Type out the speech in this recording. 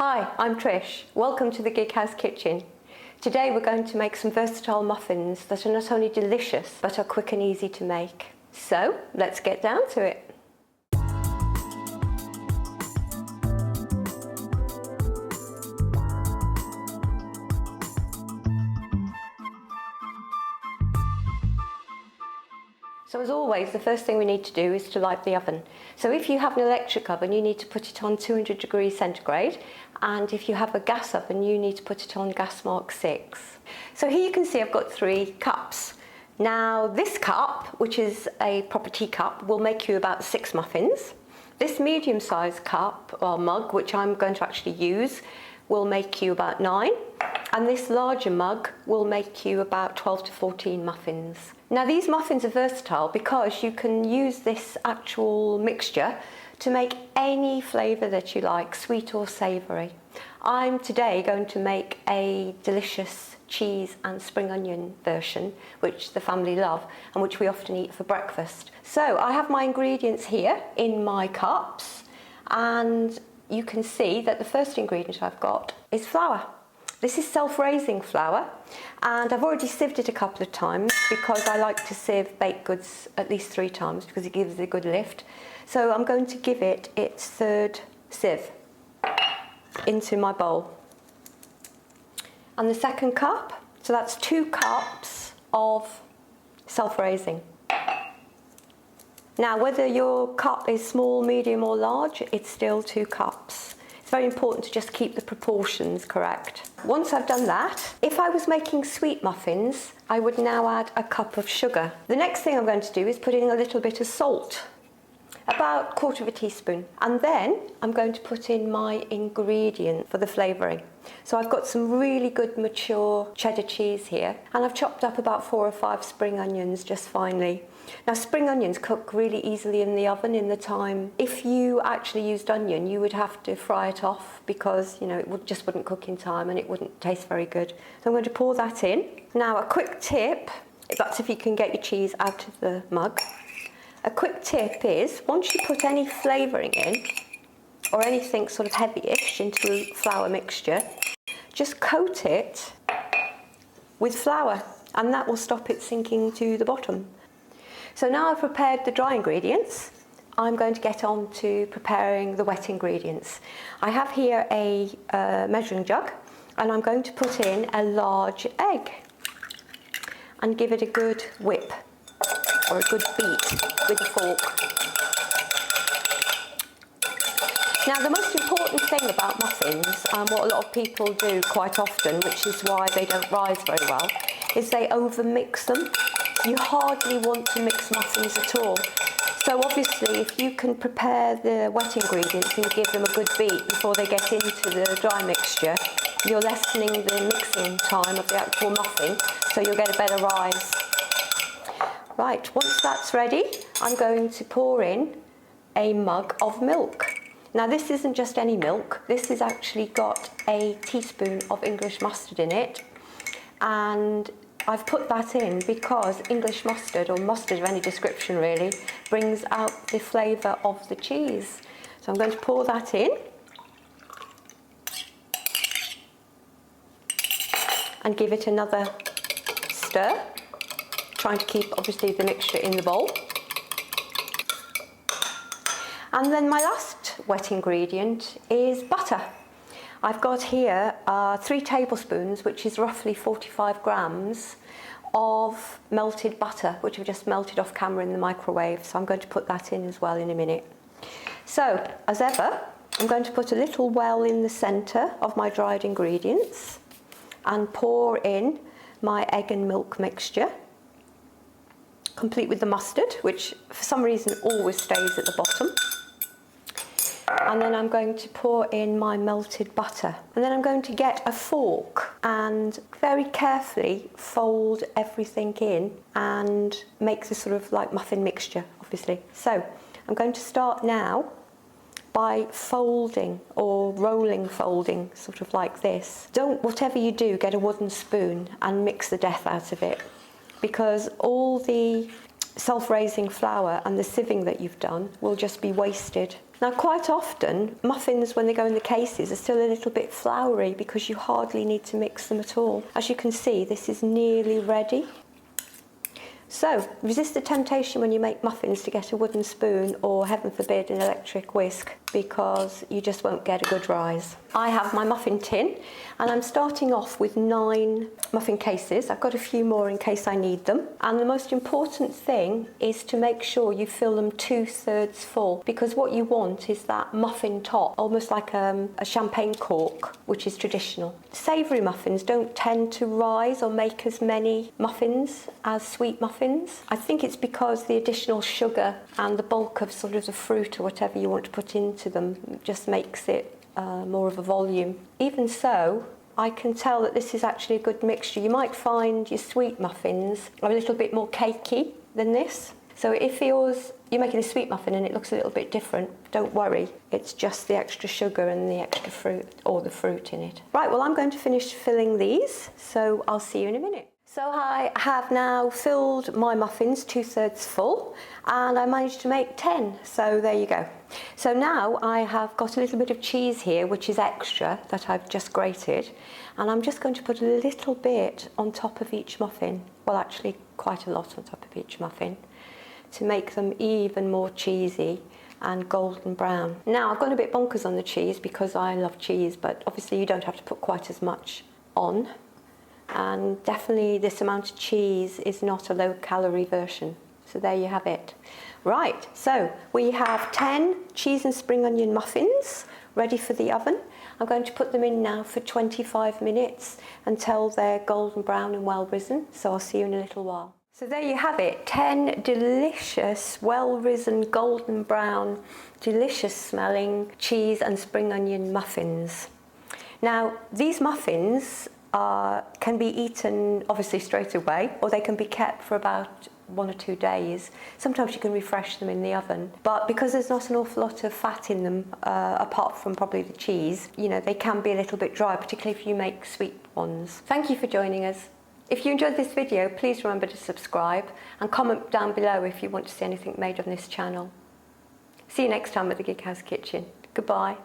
Hi, I'm Trish. Welcome to the Gig House Kitchen. Today we're going to make some versatile muffins that are not only delicious but are quick and easy to make. So let's get down to it. So as always, the first thing we need to do is to light the oven. So if you have an electric oven, you need to put it on 200 degrees centigrade. And if you have a gas oven, you need to put it on gas mark 6. So here you can see I've got 3 cups. Now this cup, which is a proper teacup, will make you about 6 muffins. This medium-sized cup or mug, which I'm going to actually use, will make you about 9. And this larger mug will make you about 12 to 14 muffins. Now these muffins are versatile because you can use this actual mixture to make any flavour that you like, sweet or savoury. I'm today going to make a delicious cheese and spring onion version, which the family love and which we often eat for breakfast. So I have my ingredients here in my cups, and you can see that the first ingredient I've got is flour. This is self-raising flour, and I've already sieved it a couple of times because I like to sieve baked goods at least 3 times because it gives it a good lift. So I'm going to give it its 3rd sieve into my bowl. And the second cup, so that's 2 cups of self-raising. Now whether your cup is small, medium or large, it's still 2 cups. It's very important to just keep the proportions correct. Once I've done that, if I was making sweet muffins, I would now add a cup of sugar. The next thing I'm going to do is put in a little bit of salt, about 1/4 teaspoon. And then I'm going to put in my ingredient for the flavouring. So I've got some really good mature cheddar cheese here, and I've chopped up about 4 or 5 spring onions just finely. Now spring onions cook really easily in the oven in the time. If you actually used onion, you would have to fry it off because, you know, it just wouldn't cook in time and it wouldn't taste very good. So I'm going to pour that in. Now a quick tip, that's if you can get your cheese out of the mug. A quick tip is, once you put any flavouring in, or anything sort of heavyish into a flour mixture, just coat it with flour and that will stop it sinking to the bottom. So now I've prepared the dry ingredients, I'm going to get on to preparing the wet ingredients. I have here a measuring jug, and I'm going to put in a large egg and give it a good whip or a good beat with a fork. Now the most important thing about muffins, and what a lot of people do quite often, which is why they don't rise very well, is they over-mix them. You hardly want to mix muffins at all. So obviously if you can prepare the wet ingredients and give them a good beat before they get into the dry mixture, you're lessening the mixing time of the actual muffin, so you'll get a better rise. Right, once that's ready, I'm going to pour in a mug of milk. Now this isn't just any milk, this has actually got a teaspoon of English mustard in it, and I've put that in because English mustard, or mustard of any description really, brings out the flavour of the cheese. So I'm going to pour that in and give it another stir, trying to keep obviously the mixture in the bowl. And then my last wet ingredient is butter. I've got here 3 tablespoons, which is roughly 45 grams of melted butter, which I've just melted off camera in the microwave. So I'm going to put that in as well in a minute. So, as ever, I'm going to put a little well in the centre of my dried ingredients and pour in my egg and milk mixture, complete with the mustard, which for some reason always stays at the bottom. And then I'm going to pour in my melted butter. And then I'm going to get a fork and very carefully fold everything in and make this sort of like muffin mixture, obviously. So I'm going to start now by folding or rolling folding, sort of like this. Don't, whatever you do, get a wooden spoon and mix the death out of it, because all the self-raising flour and the sieving that you've done will just be wasted. Now quite often muffins when they go in the cases are still a little bit floury because you hardly need to mix them at all. As you can see, this is nearly ready. So resist the temptation when you make muffins to get a wooden spoon or, heaven forbid, an electric whisk, because you just won't get a good rise. I have my muffin tin and I'm starting off with 9 muffin cases. I've got a few more in case I need them. And the most important thing is to make sure you fill them 2/3 full, because what you want is that muffin top, almost like a champagne cork, which is traditional. Savoury muffins don't tend to rise or make as many muffins as sweet muffins. I think it's because the additional sugar and the bulk of sort of the fruit or whatever you want to put into them just makes it more of a volume. Even so, I can tell that this is actually a good mixture. You might find your sweet muffins are a little bit more cakey than this. So if you're making a sweet muffin and it looks a little bit different, don't worry. It's just the extra sugar and the extra fruit, or the fruit in it. Right, well, I'm going to finish filling these, so I'll see you in a minute. So I have now filled my muffins 2/3 full, and I managed to make 10, so there you go. So now I have got a little bit of cheese here, which is extra, that I've just grated, and I'm just going to put a little bit on top of each muffin, well actually quite a lot on top of each muffin, to make them even more cheesy and golden brown. Now I've gone a bit bonkers on the cheese because I love cheese, but obviously you don't have to put quite as much on. And definitely this amount of cheese is not a low-calorie version. So there you have it. Right, so we have 10 cheese and spring onion muffins ready for the oven. I'm going to put them in now for 25 minutes until they're golden brown and well risen. So I'll see you in a little while. So there you have it, 10 delicious, well risen, golden brown, delicious smelling cheese and spring onion muffins. Now these muffins can be eaten obviously straight away, or they can be kept for about 1 or 2 days. Sometimes you can refresh them in the oven, but because there's not an awful lot of fat in them, apart from probably the cheese, you know, they can be a little bit dry, particularly if you make sweet ones. Thank you for joining us. If you enjoyed this video, please remember to subscribe and comment down below if you want to see anything made on this channel. See you next time at the Gig House Kitchen. Goodbye.